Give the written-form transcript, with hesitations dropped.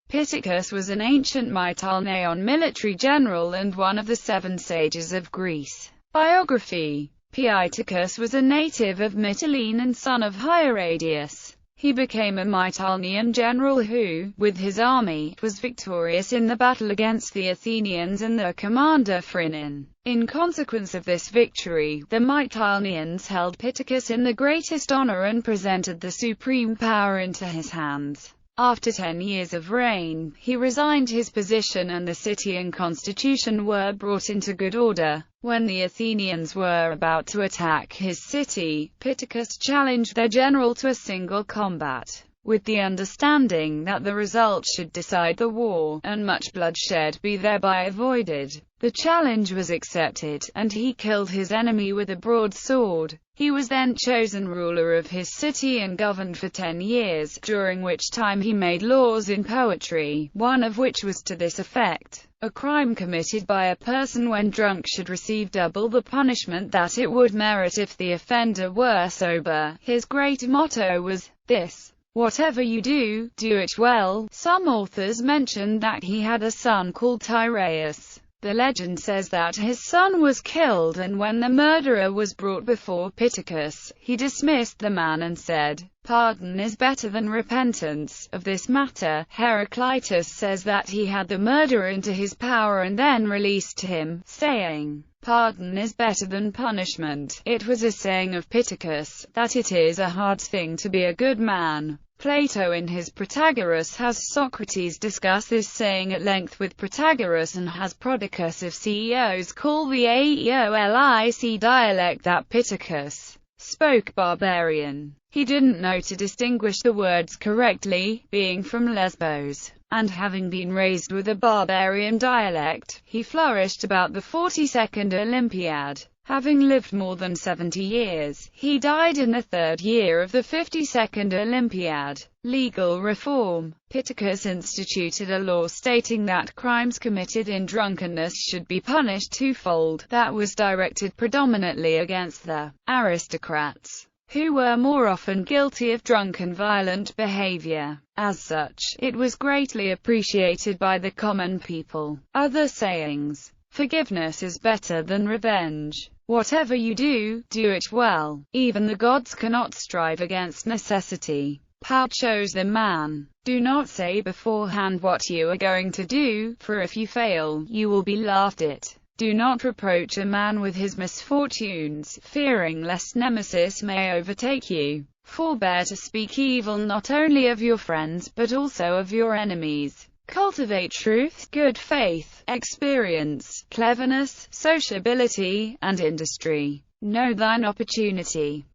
Pittacus was an ancient Mytilenaen military general and one of the 7 sages of Greece. Biography. Pittacus was a native of Mytilene and son of Hieradius. He became a Mytilenaen general who, with his army, was victorious in the battle against the Athenians and their commander Phrynion. In consequence of this victory, the Mytilenaeans held Pittacus in the greatest honor and presented the supreme power into his hands. After 10 years of reign, he resigned his position and the city and constitution were brought into good order. When the Athenians were about to attack his city, Pittacus challenged their general to a single combat, with the understanding that the result should decide the war, and much bloodshed be thereby avoided. The challenge was accepted, and he killed his enemy with a broadsword. He was then chosen ruler of his city and governed for 10 years, during which time he made laws in poetry, one of which was to this effect: a crime committed by a person when drunk should receive double the punishment that it would merit if the offender were sober. His great motto was this: whatever you do, do it well. Some authors mention that he had a son called Tyrrheus. The legend says that his son was killed, and when the murderer was brought before Pittacus, he dismissed the man and said, "Pardon is better than repentance." Of this matter, Heraclitus says that he had the murderer into his power and then released him, saying, "Pardon is better than punishment." It was a saying of Pittacus, that it is a hard thing to be a good man. Plato in his Protagoras has Socrates discuss this saying at length with Protagoras, and has Prodicus of Ceos call the Aeolic dialect that Pittacus spoke barbarian. He didn't know to distinguish the words correctly, being from Lesbos, and having been raised with a barbarian dialect, he flourished about the 42nd Olympiad. Having lived more than 70 years, he died in the 3rd year of the 52nd Olympiad. Legal reform. Pittacus instituted a law stating that crimes committed in drunkenness should be punished twofold. That was directed predominantly against the aristocrats, who were more often guilty of drunken violent behavior. As such, it was greatly appreciated by the common people. Other sayings. Forgiveness is better than revenge. Whatever you do, do it well. Even the gods cannot strive against necessity. Power chose the man. Do not say beforehand what you are going to do, for if you fail, you will be laughed at. Do not reproach a man with his misfortunes, fearing lest nemesis may overtake you. Forbear to speak evil not only of your friends, but also of your enemies. Cultivate truth, good faith, experience, cleverness, sociability, and industry. Know thine opportunity.